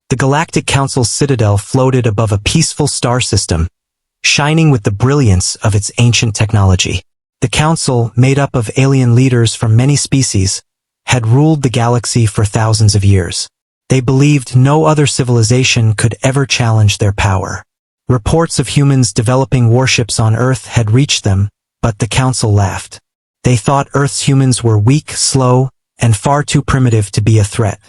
The Galactic Council's citadel floated above a peaceful star system, shining with the brilliance of its ancient technology. The Council, made up of alien leaders from many species, had ruled the galaxy for thousands of years. They believed no other civilization could ever challenge their power. Reports of humans developing warships on Earth had reached them, but the Council laughed. They thought Earth's humans were weak, slow, and far too primitive to be a threat.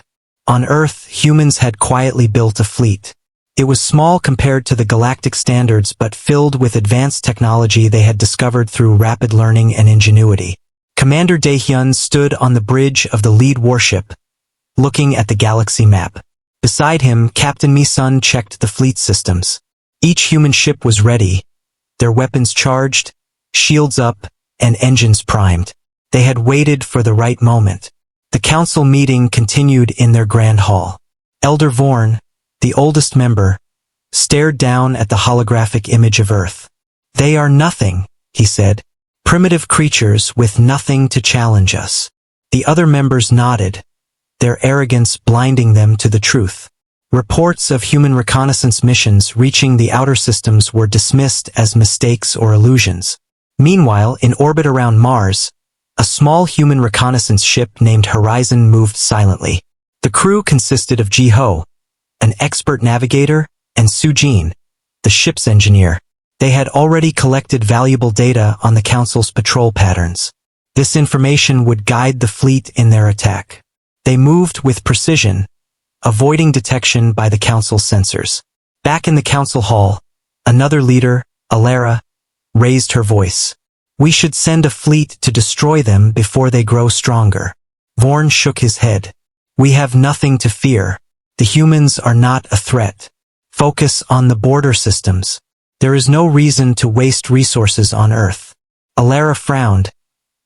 On Earth, humans had quietly built a fleet. It was small compared to the galactic standards but filled with advanced technology they had discovered through rapid learning and ingenuity. Commander Daehyun stood on the bridge of the lead warship, looking at the galaxy map. Beside him, Captain Mi-sun checked the fleet systems. Each human ship was ready, their weapons charged, shields up, and engines primed. They had waited for the right moment. The council meeting continued in their grand hall. Elder Vorn, the oldest member, stared down at the holographic image of Earth. "They are nothing," he said. "Primitive creatures with nothing to challenge us." The other members nodded, their arrogance blinding them to the truth. Reports of human reconnaissance missions reaching the outer systems were dismissed as mistakes or illusions. Meanwhile, in orbit around Mars, a small human reconnaissance ship named Horizon moved silently. The crew consisted of Ji-ho, an expert navigator, and Su-jin, the ship's engineer. They had already collected valuable data on the Council's patrol patterns. This information would guide the fleet in their attack. They moved with precision, avoiding detection by the Council's sensors. Back in the Council Hall, another leader, Alara, raised her voice. "We should send a fleet to destroy them before they grow stronger." Vorn shook his head. "We have nothing to fear. The humans are not a threat. Focus on the border systems. There is no reason to waste resources on Earth." Alara frowned,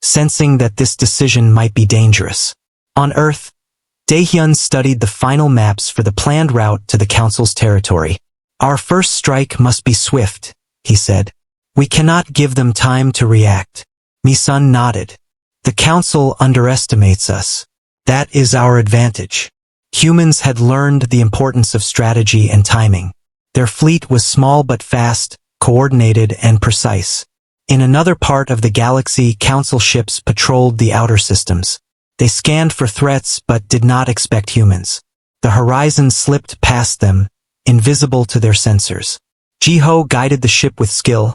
sensing that this decision might be dangerous. On Earth, Daehyun studied the final maps for the planned route to the Council's territory. "Our first strike must be swift," he said. "We cannot give them time to react." Mi-sun nodded. "The Council underestimates us. That is our advantage." Humans had learned the importance of strategy and timing. Their fleet was small but fast, coordinated, and precise. In another part of the galaxy, Council ships patrolled the outer systems. They scanned for threats but did not expect humans. The horizon slipped past them, invisible to their sensors. Ji-ho guided the ship with skill,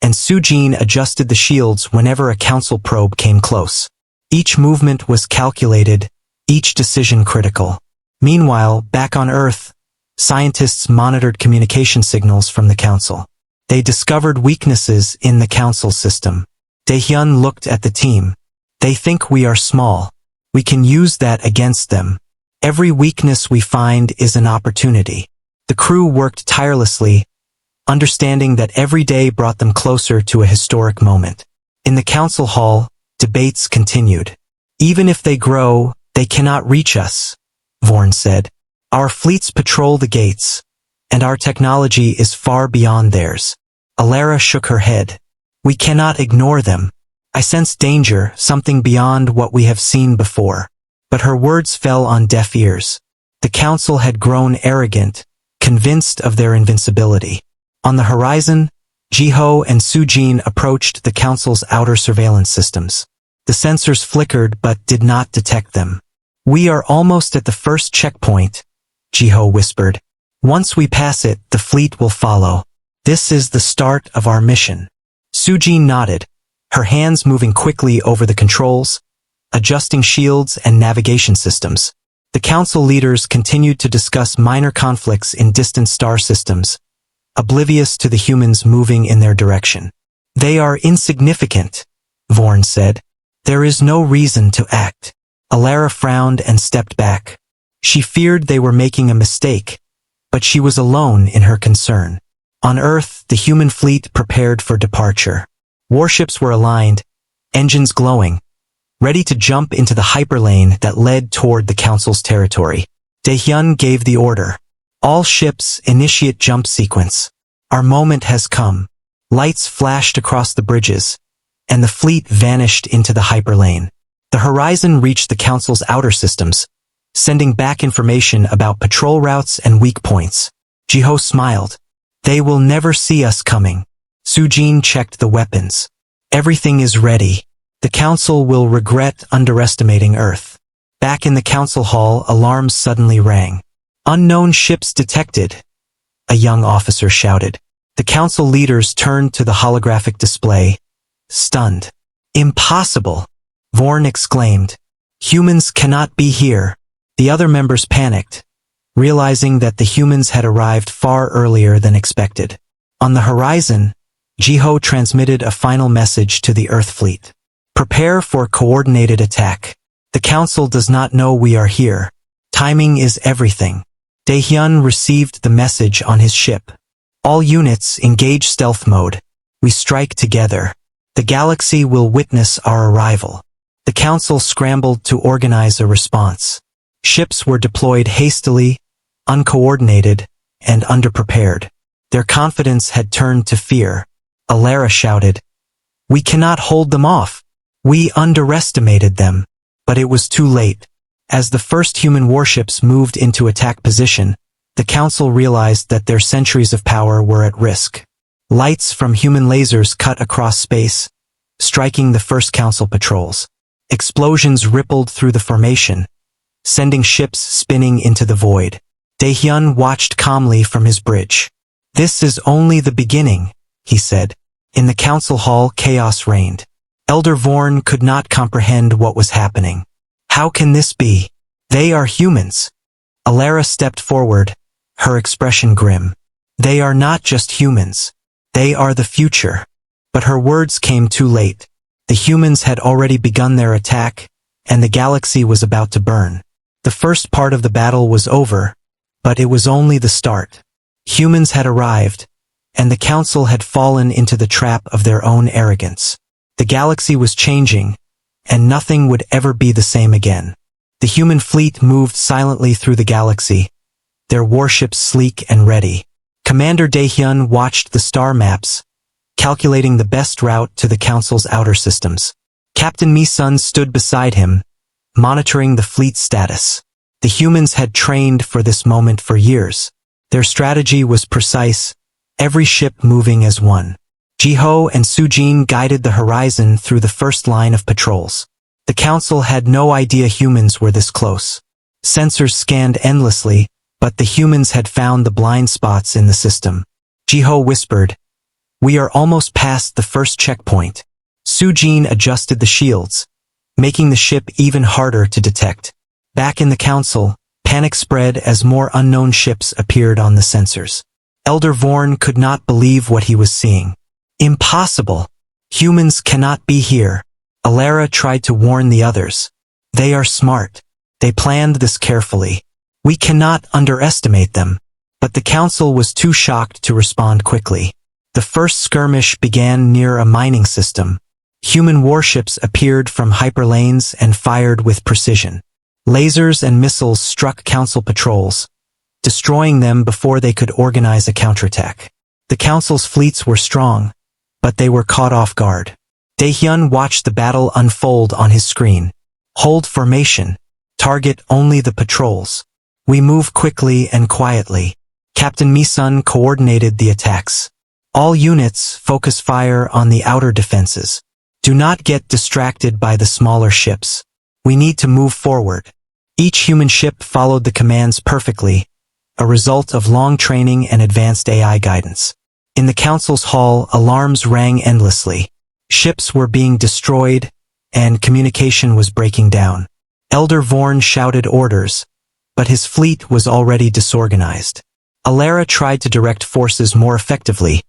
and Su-jin adjusted the shields whenever a Council probe came close. Each movement was calculated, each decision critical. Meanwhile, back on Earth, scientists monitored communication signals from the Council. They discovered weaknesses in the Council system. Daehyun looked at the team. "They think we are small. We can use that against them. Every weakness we find is an opportunity." The crew worked tirelessly, understanding that every day brought them closer to a historic moment. In the Council Hall, debates continued. "Even if they grow, they cannot reach us," Vorn said. "Our fleets patrol the gates, and our technology is far beyond theirs." Alara shook her head. "We cannot ignore them. I sense danger, something beyond what we have seen before." But her words fell on deaf ears. The Council had grown arrogant, convinced of their invincibility. On the horizon, Ji-ho and Su-jin approached the Council's outer surveillance systems. The sensors flickered but did not detect them. "We are almost at the first checkpoint," Ji-ho whispered. "Once we pass it, the fleet will follow. This is the start of our mission." Su-jin nodded, her hands moving quickly over the controls, adjusting shields and navigation systems. The Council leaders continued to discuss minor conflicts in distant star systems, oblivious to the humans moving in their direction. "They are insignificant," Vorn said. "There is no reason to act." Alara frowned and stepped back. She feared they were making a mistake, but she was alone in her concern. On Earth, the human fleet prepared for departure. Warships were aligned, engines glowing, ready to jump into the hyperlane that led toward the Council's territory. Daehyun gave the order. "All ships, initiate jump sequence. Our moment has come." Lights flashed across the bridges, and the fleet vanished into the hyperlane. The horizon reached the Council's outer systems, sending back information about patrol routes and weak points. Jiho smiled. They will never see us coming. Sujin checked the weapons. Everything is ready. The council will regret underestimating Earth. Back in the council hall, alarms suddenly rang. Unknown ships detected, a young officer shouted. The council leaders turned to the holographic display, stunned. Impossible! Vorn exclaimed. Humans cannot be here. The other members panicked, realizing that the humans had arrived far earlier than expected. On the horizon, Jiho transmitted a final message to the Earth fleet. Prepare for coordinated attack. The council does not know we are here. Timing is everything. Daehyun received the message on his ship. All units engage stealth mode. We strike together. The galaxy will witness our arrival. The council scrambled to organize a response. Ships were deployed hastily, uncoordinated, and underprepared. Their confidence had turned to fear. Alara shouted, "We cannot hold them off. We underestimated them." But it was too late. As the first human warships moved into attack position, the council realized that their centuries of power were at risk. Lights from human lasers cut across space, striking the first council patrols. Explosions rippled through the formation, sending ships spinning into the void. Daehyun watched calmly from his bridge. "This is only the beginning," he said. In the council hall, chaos reigned. Elder Vorn could not comprehend what was happening. How can this be? They are humans. Alara stepped forward, her expression grim. They are not just humans. They are the future. But her words came too late. The humans had already begun their attack, and the galaxy was about to burn. The first part of the battle was over, but it was only the start. Humans had arrived, and the council had fallen into the trap of their own arrogance. The galaxy was changing, and nothing would ever be the same again. The human fleet moved silently through the galaxy, their warships sleek and ready. Commander Daehyun watched the star maps, calculating the best route to the council's outer systems. Captain Mi-sun stood beside him, monitoring the fleet's status. The humans had trained for this moment for years. Their strategy was precise, every ship moving as one. Jiho and Sujin guided the horizon through the first line of patrols. The council had no idea humans were this close. Sensors scanned endlessly, but the humans had found the blind spots in the system. Jiho whispered, "We are almost past the first checkpoint." Sujin adjusted the shields, making the ship even harder to detect. Back in the council, panic spread as more unknown ships appeared on the sensors. Elder Vorn could not believe what he was seeing. Impossible! Humans cannot be here. Alara tried to warn the others. They are smart. They planned this carefully. We cannot underestimate them. But the council was too shocked to respond quickly. The first skirmish began near a mining system. Human warships appeared from hyperlanes and fired with precision. Lasers and missiles struck council patrols, destroying them before they could organize a counterattack. The council's fleets were strong, but they were caught off guard. Daehyun watched the battle unfold on his screen. Hold formation. Target only the patrols. We move quickly and quietly. Captain Mi-sun coordinated the attacks. All units focus fire on the outer defenses. Do not get distracted by the smaller ships. We need to move forward. Each human ship followed the commands perfectly, a result of long training and advanced AI guidance. In the council's hall, alarms rang endlessly. Ships were being destroyed, and communication was breaking down. Elder Vorn shouted orders, but his fleet was already disorganized. Alara tried to direct forces more effectively,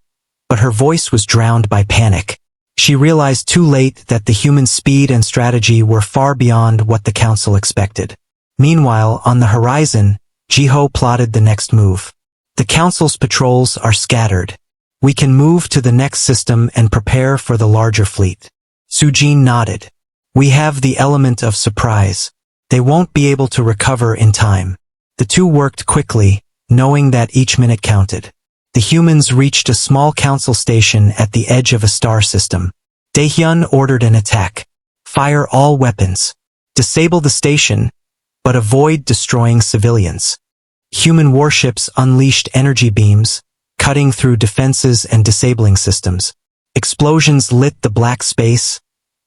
but her voice was drowned by panic. She realized too late that the human speed and strategy were far beyond what the council expected. Meanwhile, on the horizon, Jiho plotted the next move. The council's patrols are scattered. We can move to the next system and prepare for the larger fleet. Sujin nodded. We have the element of surprise. They won't be able to recover in time. The two worked quickly, knowing that each minute counted. The humans reached a small council station at the edge of a star system. Daehyun ordered an attack. Fire all weapons. Disable the station, but avoid destroying civilians. Human warships unleashed energy beams, cutting through defenses and disabling systems. Explosions lit the black space,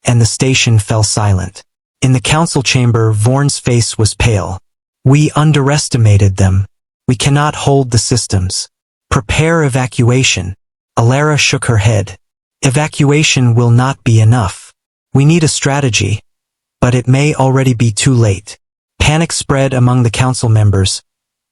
and the station fell silent. In the council chamber, Vorn's face was pale. We underestimated them. We cannot hold the systems. Prepare evacuation. Alara shook her head. Evacuation will not be enough. We need a strategy, but it may already be too late. Panic spread among the council members,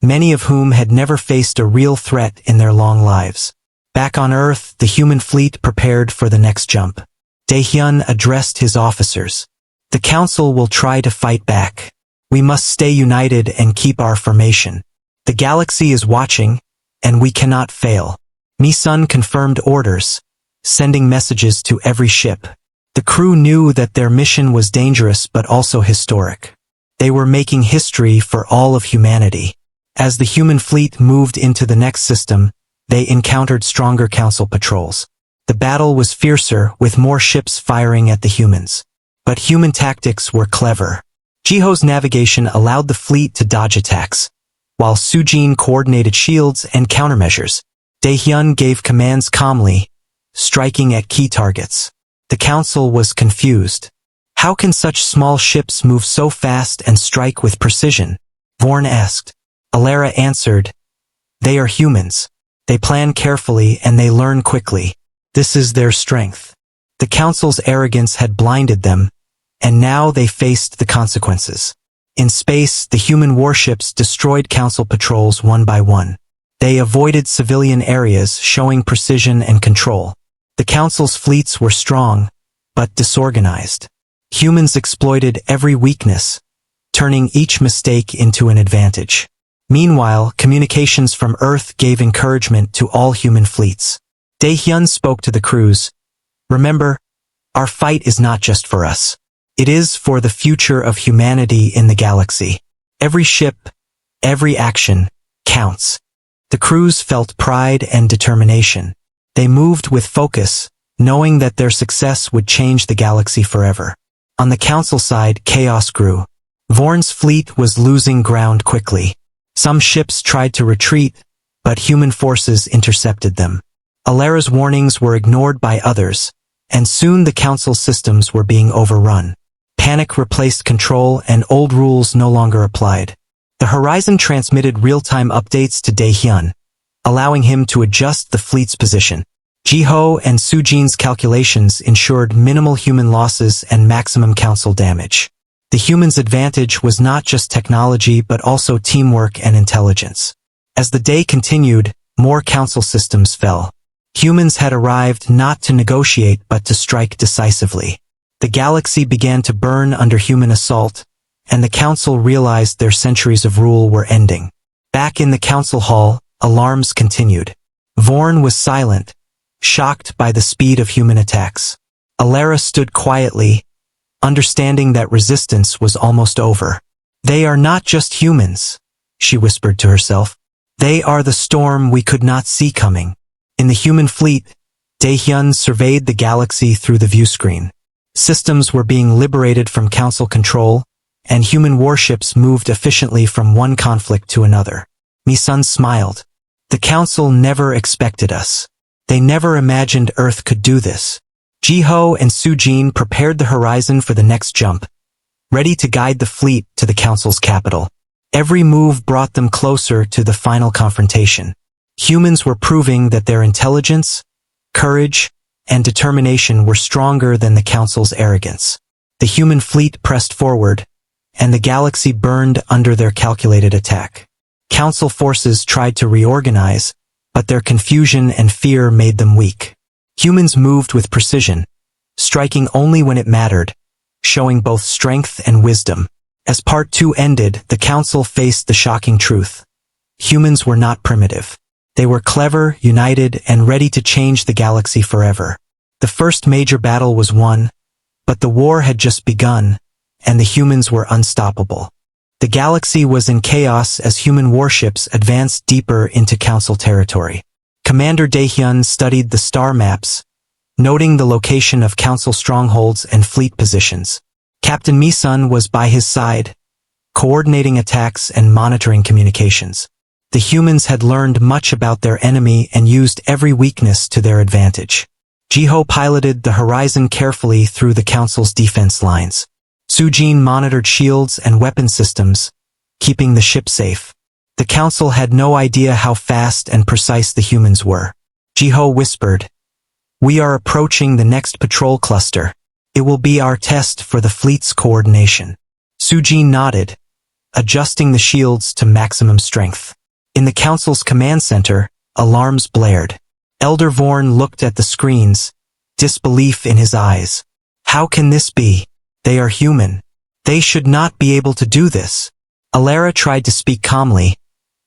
many of whom had never faced a real threat in their long lives. Back on Earth, the human fleet prepared for the next jump. Daehyun addressed his officers. The council will try to fight back. We must stay united and keep our formation. The galaxy is watching, and we cannot fail. Mi-sun confirmed orders, sending messages to every ship. The crew knew that their mission was dangerous but also historic. They were making history for all of humanity. As the human fleet moved into the next system, they encountered stronger council patrols. The battle was fiercer, with more ships firing at the humans. But human tactics were clever. Jiho's navigation allowed the fleet to dodge attacks, while Sujin coordinated shields and countermeasures. Daehyun gave commands calmly, striking at key targets. The council was confused. How can such small ships move so fast and strike with precision? Vorn asked. Alara answered, they are humans. They plan carefully and they learn quickly. This is their strength. The council's arrogance had blinded them, and now they faced the consequences. In space, the human warships destroyed council patrols one by one. They avoided civilian areas, showing precision and control. The council's fleets were strong, but disorganized. Humans exploited every weakness, turning each mistake into an advantage. Meanwhile, communications from Earth gave encouragement to all human fleets. Daehyun spoke to the crews. Remember, our fight is not just for us. It is for the future of humanity in the galaxy. Every ship, every action, counts. The crews felt pride and determination. They moved with focus, knowing that their success would change the galaxy forever. On the council side, chaos grew. Vorn's fleet was losing ground quickly. Some ships tried to retreat, but human forces intercepted them. Alara's warnings were ignored by others, and soon the council systems were being overrun. Panic replaced control and old rules no longer applied. The Horizon transmitted real-time updates to Daehyun, allowing him to adjust the fleet's position. Jiho and Sujin's calculations ensured minimal human losses and maximum council damage. The humans' advantage was not just technology but also teamwork and intelligence. As the day continued, more council systems fell. Humans had arrived not to negotiate but to strike decisively. The galaxy began to burn under human assault, and the council realized their centuries of rule were ending. Back in the council hall, alarms continued. Vorn was silent, shocked by the speed of human attacks. Alara stood quietly, understanding that resistance was almost over. They are not just humans, she whispered to herself. They are the storm we could not see coming. In the human fleet, Daehyun surveyed the galaxy through the viewscreen. Systems were being liberated from council control, and human warships moved efficiently from one conflict to another. Mi-sun smiled. The council never expected us. They never imagined Earth could do this. Jiho and Sujin prepared the horizon for the next jump, ready to guide the fleet to the council's capital. Every move brought them closer to the final confrontation. Humans were proving that their intelligence, courage, and determination were stronger than the council's arrogance. The human fleet pressed forward, and the galaxy burned under their calculated attack. Council forces tried to reorganize, but their confusion and fear made them weak. Humans moved with precision, striking only when it mattered, showing both strength and wisdom. As Part 2 ended, the council faced the shocking truth. Humans were not primitive. They were clever, united, and ready to change the galaxy forever. The first major battle was won, but the war had just begun, and the humans were unstoppable. The galaxy was in chaos as human warships advanced deeper into council territory. Commander Daehyun studied the star maps, noting the location of council strongholds and fleet positions. Captain Mi-sun was by his side, coordinating attacks and monitoring communications. The humans had learned much about their enemy and used every weakness to their advantage. Jiho piloted the horizon carefully through the Council's defense lines. Sujin monitored shields and weapon systems, keeping the ship safe. The Council had no idea how fast and precise the humans were. Jiho whispered, "We are approaching the next patrol cluster. It will be our test for the fleet's coordination." Sujin nodded, adjusting the shields to maximum strength. In the Council's command center, alarms blared. Elder Vorn looked at the screens, disbelief in his eyes. How can this be? They are human. They should not be able to do this. Alara tried to speak calmly,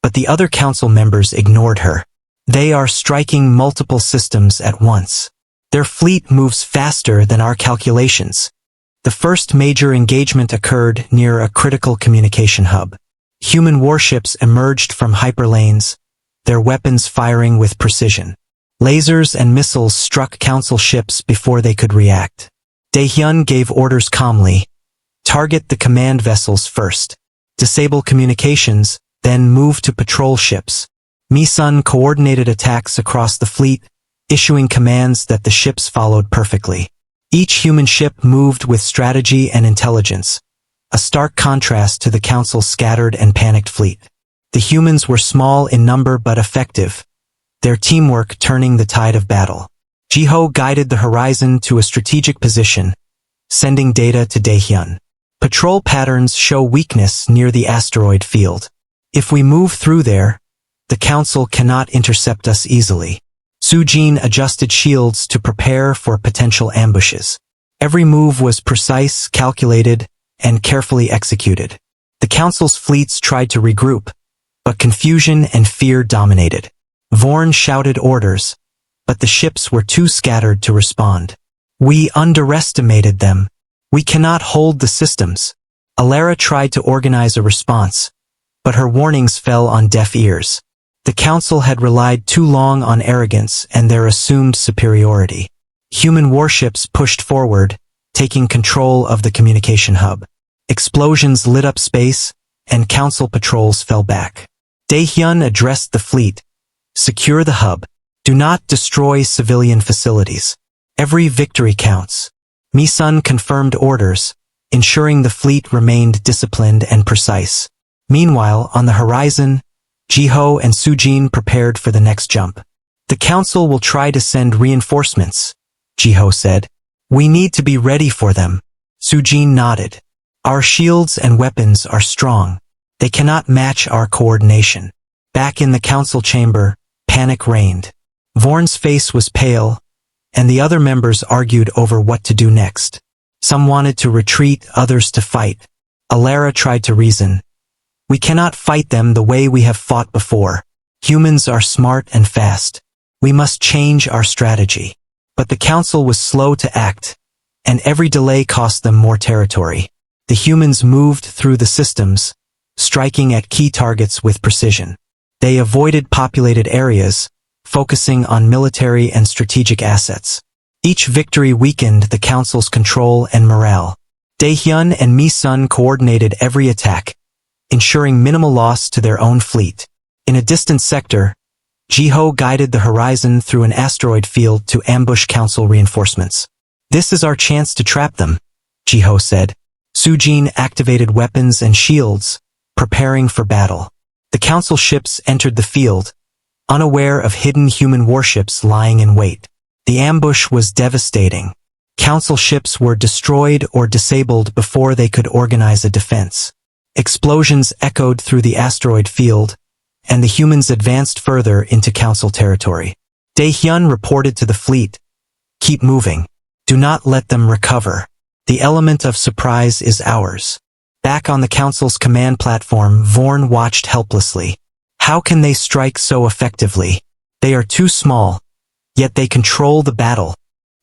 but the other Council members ignored her. They are striking multiple systems at once. Their fleet moves faster than our calculations. The first major engagement occurred near a critical communication hub. Human warships emerged from hyperlanes, their weapons firing with precision. Lasers and missiles struck Council ships before they could react. Daehyun gave orders calmly. Target the command vessels first. Disable communications, then move to patrol ships. Mi-sun coordinated attacks across the fleet, issuing commands that the ships followed perfectly. Each human ship moved with strategy and intelligence, a stark contrast to the Council's scattered and panicked fleet. The humans were small in number but effective, their teamwork turning the tide of battle. Jiho guided the horizon to a strategic position, sending data to Daehyun. Patrol patterns show weakness near the asteroid field. If we move through there, the Council cannot intercept us easily. Sujin adjusted shields to prepare for potential ambushes. Every move was precise, calculated, and carefully executed. The Council's fleets tried to regroup, but confusion and fear dominated. Vorn shouted orders, but the ships were too scattered to respond. We underestimated them. We cannot hold the systems. Alara tried to organize a response, but her warnings fell on deaf ears. The Council had relied too long on arrogance and their assumed superiority. Human warships pushed forward, taking control of the communication hub. Explosions lit up space, and Council patrols fell back. Daehyun addressed the fleet. Secure the hub. Do not destroy civilian facilities. Every victory counts. Mi-sun confirmed orders, ensuring the fleet remained disciplined and precise. Meanwhile, on the horizon, Jiho and Sujin prepared for the next jump. The Council will try to send reinforcements, Jiho said. We need to be ready for them. Sujin nodded. Our shields and weapons are strong. They cannot match our coordination. Back in the Council chamber, panic reigned. Vorn's face was pale, and the other members argued over what to do next. Some wanted to retreat, others to fight. Alara tried to reason. We cannot fight them the way we have fought before. Humans are smart and fast. We must change our strategy. But the Council was slow to act, and every delay cost them more territory. The humans moved through the systems, striking at key targets with precision. They avoided populated areas, focusing on military and strategic assets. Each victory weakened the Council's control and morale. Daehyun and Mi-sun coordinated every attack, ensuring minimal loss to their own fleet. In a distant sector, Jiho guided the horizon through an asteroid field to ambush Council reinforcements. This is our chance to trap them, Jiho said. Sujin activated weapons and shields, preparing for battle. The Council ships entered the field, unaware of hidden human warships lying in wait. The ambush was devastating. Council ships were destroyed or disabled before they could organize a defense. Explosions echoed through the asteroid field, and the humans advanced further into Council territory. Daehyun reported to the fleet, "Keep moving. Do not let them recover. The element of surprise is ours." Back on the Council's command platform, Vorn watched helplessly. How can they strike so effectively? They are too small, yet they control the battle.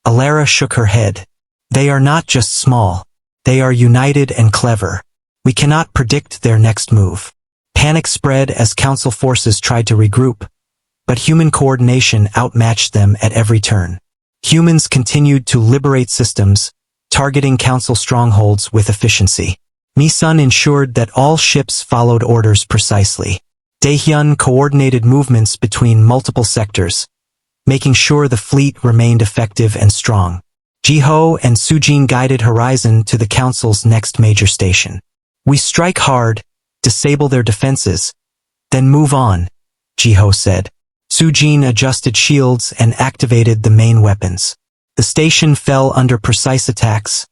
Alara shook her head. They are not just small. They are united and clever. We cannot predict their next move. Panic spread as Council forces tried to regroup, but human coordination outmatched them at every turn. Humans continued to liberate systems, targeting Council strongholds with efficiency. Mi-sun ensured that all ships followed orders precisely. Daehyun coordinated movements between multiple sectors, making sure the fleet remained effective and strong. Jiho and Sujin guided Horizon to the Council's next major station. "We strike hard, disable their defenses, then move on," Jiho said. Sujin adjusted shields and activated the main weapons. The station fell under precise attacks,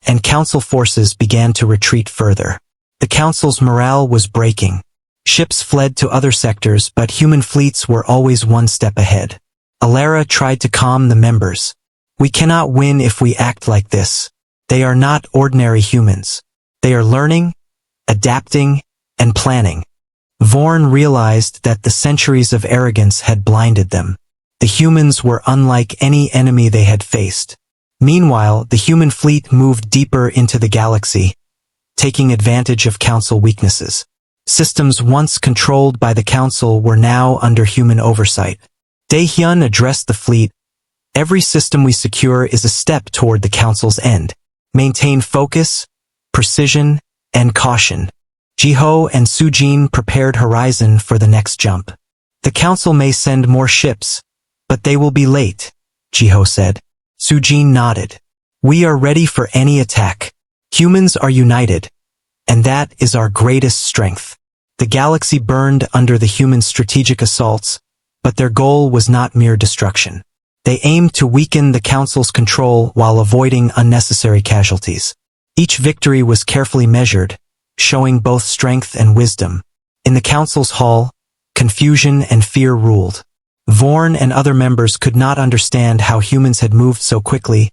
and Council forces began to retreat further. The Council's morale was breaking. Ships fled to other sectors, but human fleets were always one step ahead. Alara tried to calm the members. "We cannot win if we act like this. They are not ordinary humans. They are learning, adapting, and planning." Vorn realized that the centuries of arrogance had blinded them. The humans were unlike any enemy they had faced. Meanwhile, the human fleet moved deeper into the galaxy, taking advantage of Council weaknesses. Systems once controlled by the Council were now under human oversight. Daehyun addressed the fleet. "Every system we secure is a step toward the Council's end. Maintain focus, precision, and caution." Jiho and Sujin prepared Horizon for the next jump. "The Council may send more ships, but they will be late," Jiho said. Sujin nodded. "We are ready for any attack. Humans are united, and that is our greatest strength." The galaxy burned under the human strategic assaults, but their goal was not mere destruction. They aimed to weaken the Council's control while avoiding unnecessary casualties. Each victory was carefully measured, showing both strength and wisdom. In the Council's hall, confusion and fear ruled. Vorn and other members could not understand how humans had moved so quickly,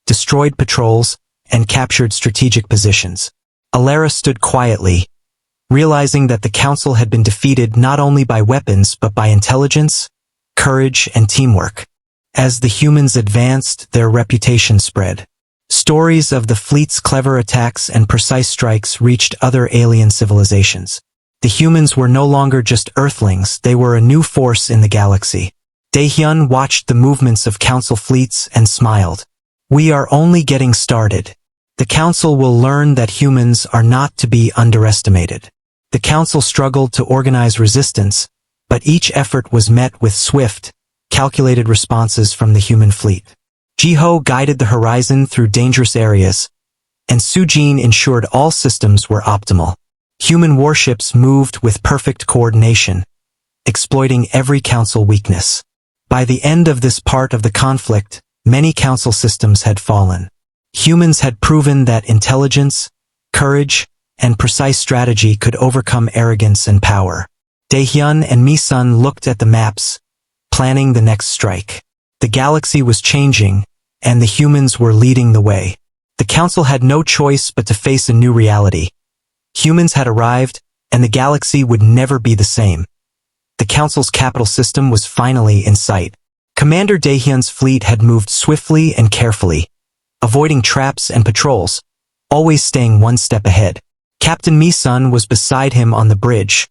destroyed patrols, and captured strategic positions. Alara stood quietly, realizing that the Council had been defeated not only by weapons but by intelligence, courage, and teamwork. As the humans advanced, their reputation spread. Stories of the fleet's clever attacks and precise strikes reached other alien civilizations. The humans were no longer just Earthlings, they were a new force in the galaxy. Daehyun watched the movements of Council fleets and smiled. "We are only getting started. The Council will learn that humans are not to be underestimated." The Council struggled to organize resistance, but each effort was met with swift, calculated responses from the human fleet. Jiho guided the Horizon through dangerous areas, and Sujin ensured all systems were optimal. Human warships moved with perfect coordination, exploiting every Council weakness. By the end of this part of the conflict, many Council systems had fallen. Humans had proven that intelligence, courage, and precise strategy could overcome arrogance and power. Daehyun and Mi-sun looked at the maps, planning the next strike. The galaxy was changing, and the humans were leading the way. The Council had no choice but to face a new reality. Humans had arrived, and the galaxy would never be the same. The Council's capital system was finally in sight. Commander Daehyun's fleet had moved swiftly and carefully, avoiding traps and patrols, always staying one step ahead. Captain Mi-sun was beside him on the bridge,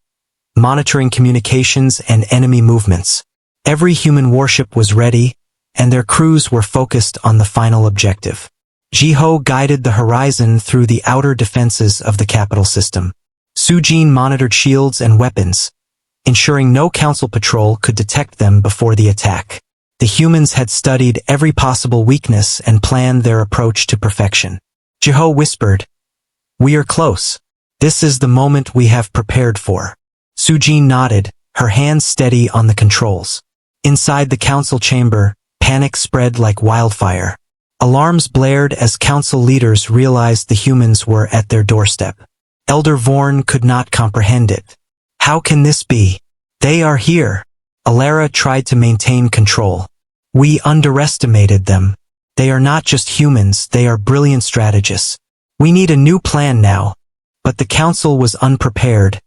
monitoring communications and enemy movements. Every human warship was ready, and their crews were focused on the final objective. Jiho guided the Horizon through the outer defenses of the capital system. Sujin monitored shields and weapons, ensuring no Council patrol could detect them before the attack. The humans had studied every possible weakness and planned their approach to perfection. Jiho whispered, "We are close. This is the moment we have prepared for." Sujin nodded, her hands steady on the controls. Inside the Council chamber, panic spread like wildfire. Alarms blared as Council leaders realized the humans were at their doorstep. Elder Vorn could not comprehend it. "How can this be? They are here." Alara tried to maintain control. "We underestimated them. They are not just humans, they are brilliant strategists. We need a new plan now." But the Council was unprepared,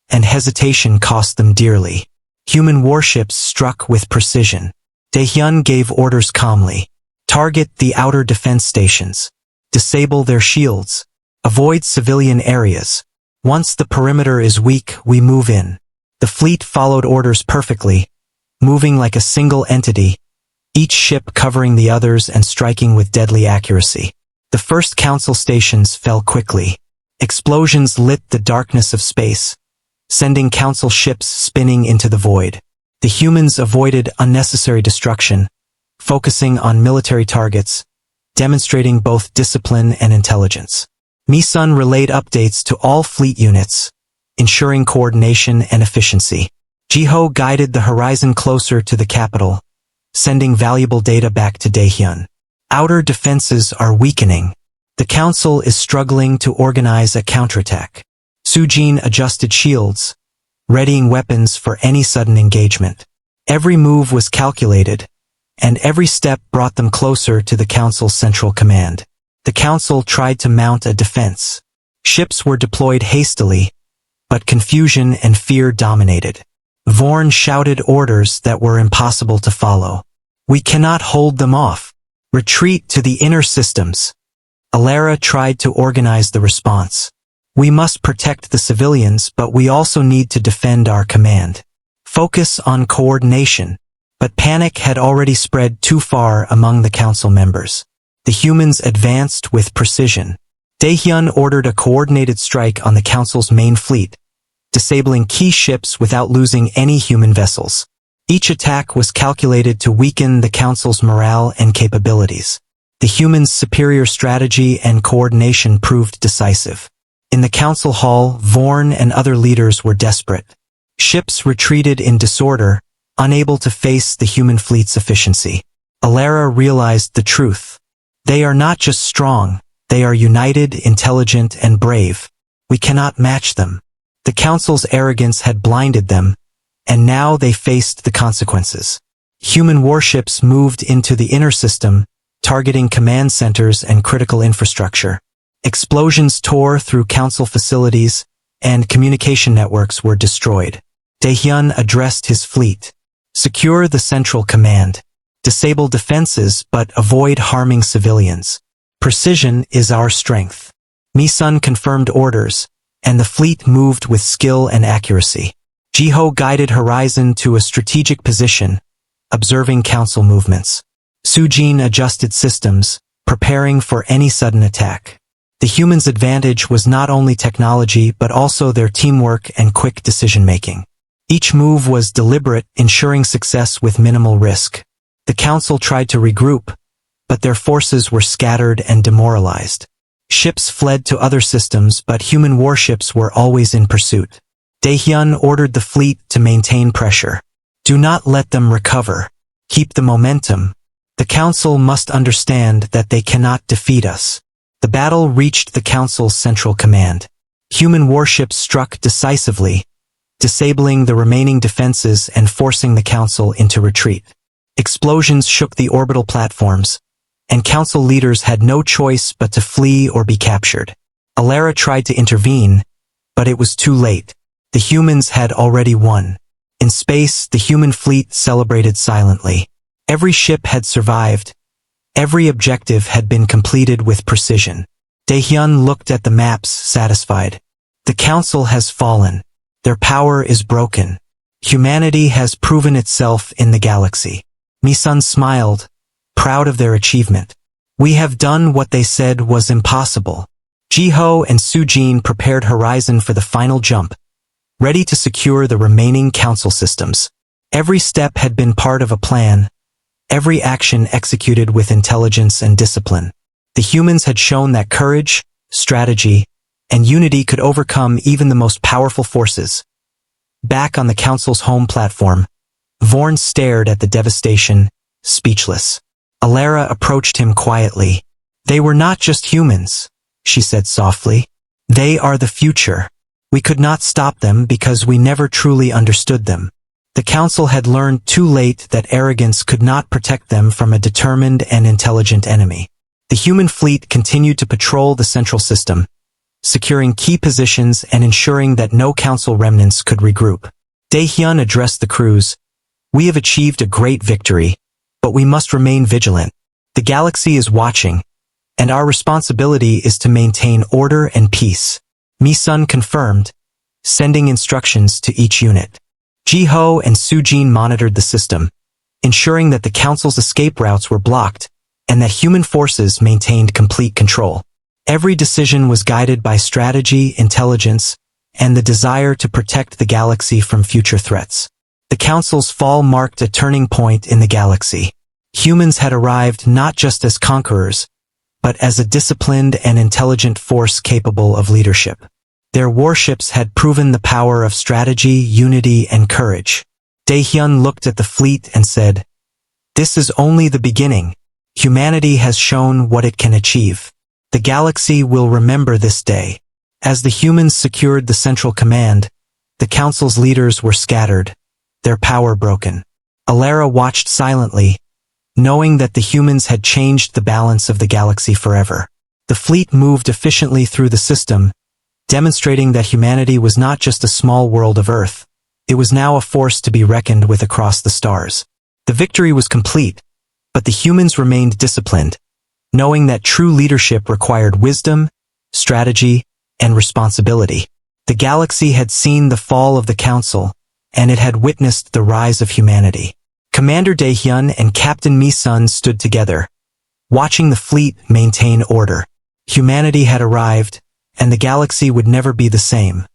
and hesitation cost them dearly. Human warships struck with precision. Daehyun gave orders calmly. "Target the outer defense stations. Disable their shields. Avoid civilian areas. Once the perimeter is weak, we move in." The fleet followed orders perfectly, moving like a single entity, each ship covering the others and striking with deadly accuracy. The first Council stations fell quickly. Explosions lit the darkness of space, sending Council ships spinning into the void. The humans avoided unnecessary destruction, focusing on military targets, demonstrating both discipline and intelligence. Mi-sun relayed updates to all fleet units, ensuring coordination and efficiency. Ji-ho guided the horizon closer to the capital, sending valuable data back to Daehyun. Outer defenses are weakening. The Council is struggling to organize a counterattack. Sujin adjusted shields, readying weapons for any sudden engagement. Every move was calculated, and every step brought them closer to the Council's central command. The Council tried to mount a defense. Ships were deployed hastily, but confusion and fear dominated. Vorn shouted orders that were impossible to follow. "We cannot hold them off. Retreat to the inner systems." Alara tried to organize the response. "We must protect the civilians, but we also need to defend our command. Focus on coordination." But panic had already spread too far among the Council members. The humans advanced with precision. Daehyun ordered a coordinated strike on the Council's main fleet, disabling key ships without losing any human vessels. Each attack was calculated to weaken the Council's morale and capabilities. The humans' superior strategy and coordination proved decisive. In the Council Hall, Vorn and other leaders were desperate. Ships retreated in disorder, unable to face the human fleet's efficiency. Alara realized the truth. They are not just strong, they are united, intelligent, and brave. We cannot match them. The Council's arrogance had blinded them, and now they faced the consequences. Human warships moved into the inner system, targeting command centers and critical infrastructure. Explosions tore through Council facilities, and communication networks were destroyed. Daehyun addressed his fleet. "Secure the central command. Disable defenses but avoid harming civilians. Precision is our strength." Mi-sun confirmed orders, and the fleet moved with skill and accuracy. Ji-ho guided Horizon to a strategic position, observing Council movements. Sujin adjusted systems, preparing for any sudden attack. The humans' advantage was not only technology but also their teamwork and quick decision-making. Each move was deliberate, ensuring success with minimal risk. The Council tried to regroup, but their forces were scattered and demoralized. Ships fled to other systems, but human warships were always in pursuit. Daehyun ordered the fleet to maintain pressure. "Do not let them recover. Keep the momentum. The Council must understand that they cannot defeat us." The battle reached the Council's central command. Human warships struck decisively, disabling the remaining defenses and forcing the Council into retreat. Explosions shook the orbital platforms, and Council leaders had no choice but to flee or be captured. Alara tried to intervene, but it was too late. The humans had already won. In space, the human fleet celebrated silently. Every ship had survived. Every objective had been completed with precision. Daehyun looked at the maps, satisfied. The Council has fallen. Their power is broken. Humanity has proven itself in the galaxy. Mi-sun smiled, proud of their achievement. "We have done what they said was impossible." Ji-ho and Sujin prepared Horizon for the final jump, ready to secure the remaining Council systems. Every step had been part of a plan, every action executed with intelligence and discipline. The humans had shown that courage, strategy, and unity could overcome even the most powerful forces. Back on the Council's home platform, Vorn stared at the devastation, speechless. Alara approached him quietly. "They were not just humans," she said softly. "They are the future. We could not stop them because we never truly understood them." The Council had learned too late that arrogance could not protect them from a determined and intelligent enemy. The human fleet continued to patrol the central system, securing key positions and ensuring that no Council remnants could regroup. Daehyun addressed the crews. "We have achieved a great victory, but we must remain vigilant. The galaxy is watching, and our responsibility is to maintain order and peace." Mi-sun confirmed, sending instructions to each unit. Ji-ho and Sujin monitored the system, ensuring that the Council's escape routes were blocked and that human forces maintained complete control. Every decision was guided by strategy, intelligence, and the desire to protect the galaxy from future threats. The Council's fall marked a turning point in the galaxy. Humans had arrived not just as conquerors, but as a disciplined and intelligent force capable of leadership. Their warships had proven the power of strategy, unity, and courage. Daehyun looked at the fleet and said, "This is only the beginning. Humanity has shown what it can achieve. The galaxy will remember this day." As the humans secured the central command, the Council's leaders were scattered, their power broken. Alara watched silently, knowing that the humans had changed the balance of the galaxy forever. The fleet moved efficiently through the system, demonstrating that humanity was not just a small world of Earth. It was now a force to be reckoned with across the stars. The victory was complete, but the humans remained disciplined, knowing that true leadership required wisdom, strategy, and responsibility. The galaxy had seen the fall of the Council, and it had witnessed the rise of humanity. Commander Daehyun and Captain Mi-sun stood together, watching the fleet maintain order. Humanity had arrived, and the galaxy would never be the same.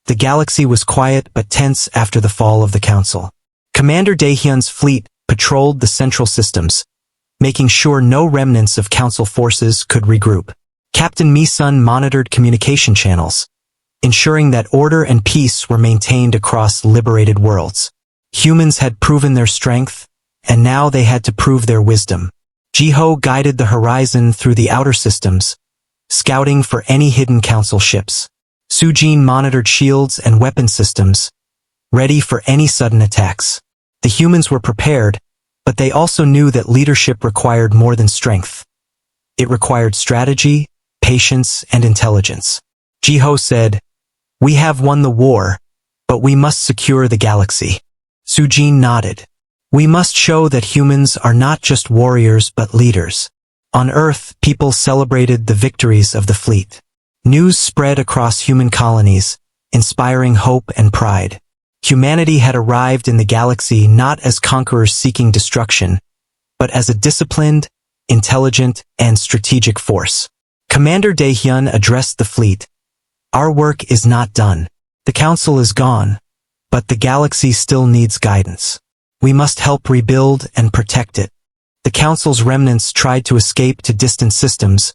The galaxy was quiet but tense after the fall of the Council. Commander Daehyun's fleet patrolled the central systems, making sure no remnants of Council forces could regroup. Captain Mi-sun monitored communication channels, ensuring that order and peace were maintained across liberated worlds. Humans had proven their strength, and now they had to prove their wisdom. Jiho guided the horizon through the outer systems, scouting for any hidden Council ships. Sujin monitored shields and weapon systems, ready for any sudden attacks. The humans were prepared, but they also knew that leadership required more than strength. It required strategy, patience, and intelligence. Jiho said, "We have won the war, but we must secure the galaxy." Sujin nodded. "We must show that humans are not just warriors but leaders." On Earth, people celebrated the victories of the fleet. News spread across human colonies, inspiring hope and pride. Humanity had arrived in the galaxy not as conquerors seeking destruction, but as a disciplined, intelligent, and strategic force. Commander Daehyun addressed the fleet. "Our work is not done. The Council is gone, but the galaxy still needs guidance. We must help rebuild and protect it." The Council's remnants tried to escape to distant systems,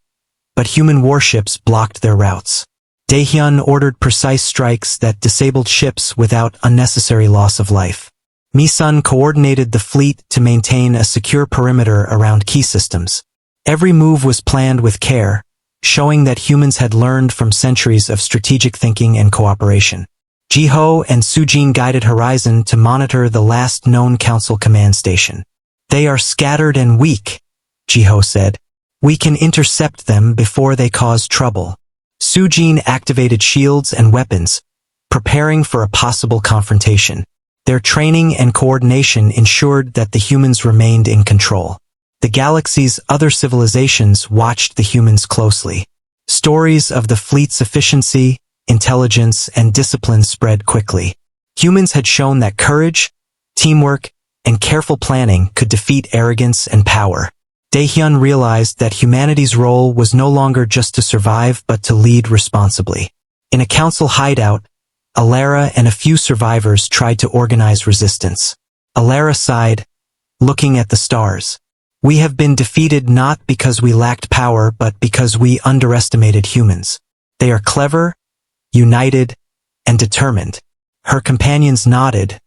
but human warships blocked their routes. Daehyun ordered precise strikes that disabled ships without unnecessary loss of life. Mi-sun coordinated the fleet to maintain a secure perimeter around key systems. Every move was planned with care, showing that humans had learned from centuries of strategic thinking and cooperation. Jiho and Sujin guided Horizon to monitor the last known Council command station. "They are scattered and weak," Jiho said. "We can intercept them before they cause trouble." Sujin activated shields and weapons, preparing for a possible confrontation. Their training and coordination ensured that the humans remained in control. The galaxy's other civilizations watched the humans closely. Stories of the fleet's efficiency, intelligence, and discipline spread quickly. Humans had shown that courage, teamwork, and careful planning could defeat arrogance and power. Daehyun realized that humanity's role was no longer just to survive but to lead responsibly. In a Council hideout, Alara and a few survivors tried to organize resistance. Alara sighed, looking at the stars. "We have been defeated not because we lacked power but because we underestimated humans. They are clever, united, and determined." Her companions nodded,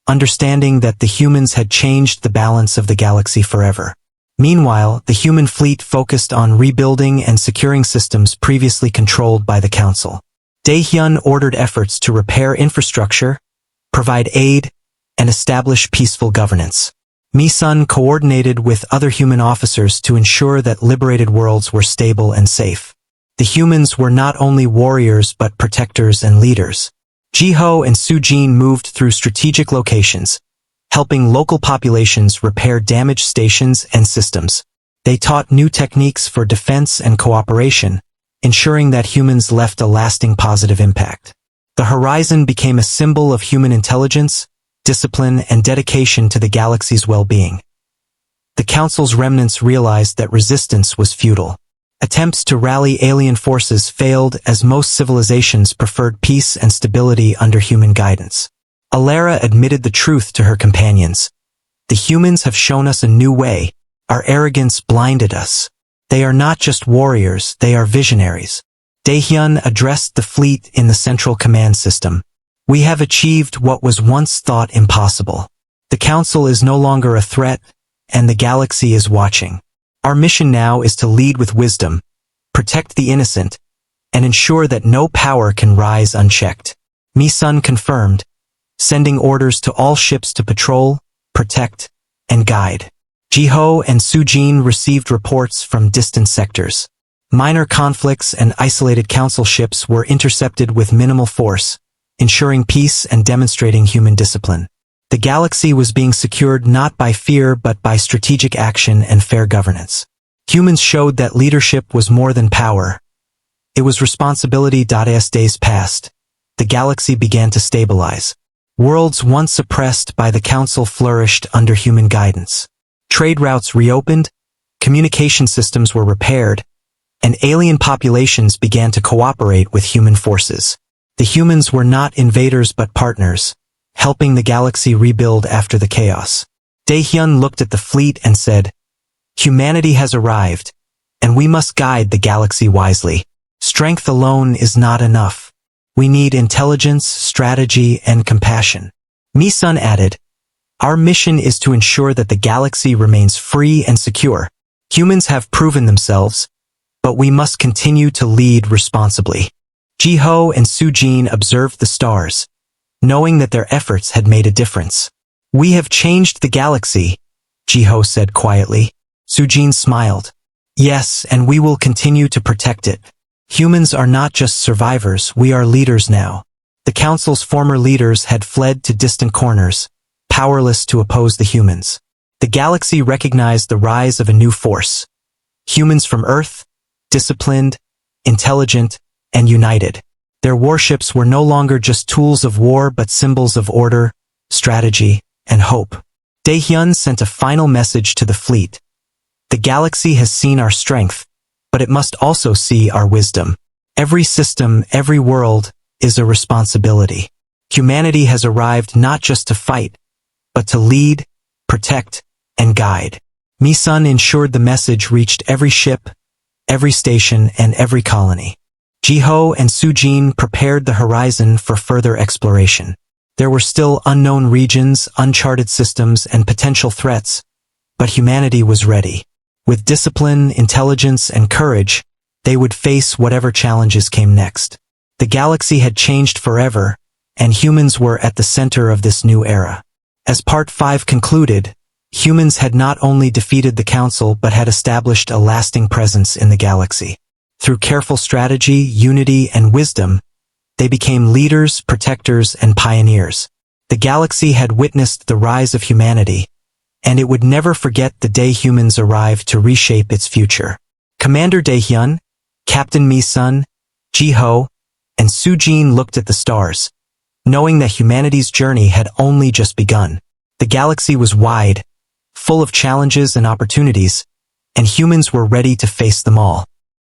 understanding that the humans had changed the balance of the galaxy forever. Meanwhile, the human fleet focused on rebuilding and securing systems previously controlled by the Council. Daehyun ordered efforts to repair infrastructure, provide aid, and establish peaceful governance. Mi-sun coordinated with other human officers to ensure that liberated worlds were stable and safe. The humans were not only warriors but protectors and leaders. Jiho and Sujin moved through strategic locations, helping local populations repair damaged stations and systems. They taught new techniques for defense and cooperation, ensuring that humans left a lasting positive impact. The horizon became a symbol of human intelligence, discipline, and dedication to the galaxy's well-being. The Council's remnants realized that resistance was futile. Attempts to rally alien forces failed as most civilizations preferred peace and stability under human guidance. Alara admitted the truth to her companions. The humans have shown us a new way. Our arrogance blinded us. They are not just warriors, they are visionaries. Daehyun addressed the fleet in the central command system. We have achieved what was once thought impossible. The Council is no longer a threat, and the galaxy is watching. Our mission now is to lead with wisdom, protect the innocent, and ensure that no power can rise unchecked. Mi-sun confirmed, sending orders to all ships to patrol, protect, and guide. Ji-ho and Su-jin received reports from distant sectors. Minor conflicts and isolated council ships were intercepted with minimal force, ensuring peace and demonstrating human discipline. The galaxy was being secured not by fear but by strategic action and fair governance. Humans showed that leadership was more than power. It was responsibility. As days passed, the galaxy began to stabilize. Worlds once suppressed by the Council flourished under human guidance. Trade routes reopened, communication systems were repaired, and alien populations began to cooperate with human forces. The humans were not invaders but partners, helping the galaxy rebuild after the chaos. Daehyun looked at the fleet and said, "Humanity has arrived, and we must guide the galaxy wisely. Strength alone is not enough. We need intelligence, strategy, and compassion." Mi-sun added, "Our mission is to ensure that the galaxy remains free and secure. Humans have proven themselves, but we must continue to lead responsibly." Ji-ho and Su-jin observed the stars, knowing that their efforts had made a difference. "We have changed the galaxy," Ji-ho said quietly. Su-jin smiled. "Yes, and we will continue to protect it. Humans are not just survivors, we are leaders now." The Council's former leaders had fled to distant corners, powerless to oppose the humans. The galaxy recognized the rise of a new force. Humans from Earth, disciplined, intelligent, and united. Their warships were no longer just tools of war but symbols of order, strategy, and hope. Daehyun sent a final message to the fleet. "The galaxy has seen our strength, but it must also see our wisdom. Every system, every world, is a responsibility. Humanity has arrived not just to fight, but to lead, protect, and guide." Mi-sun ensured the message reached every ship, every station, and every colony. Ji-ho and Su-jin prepared the horizon for further exploration. There were still unknown regions, uncharted systems, and potential threats, but humanity was ready. With discipline, intelligence, and courage, they would face whatever challenges came next. The galaxy had changed forever, and humans were at the center of this new era. As Part 5 concluded, humans had not only defeated the Council but had established a lasting presence in the galaxy. Through careful strategy, unity, and wisdom, they became leaders, protectors, and pioneers. The galaxy had witnessed the rise of humanity, and it would never forget the day humans arrived to reshape its future. Commander Daehyun, Captain Mi-sun, Ji-ho, and Su-jin looked at the stars, knowing that humanity's journey had only just begun. The galaxy was wide, full of challenges and opportunities, and humans were ready to face them all.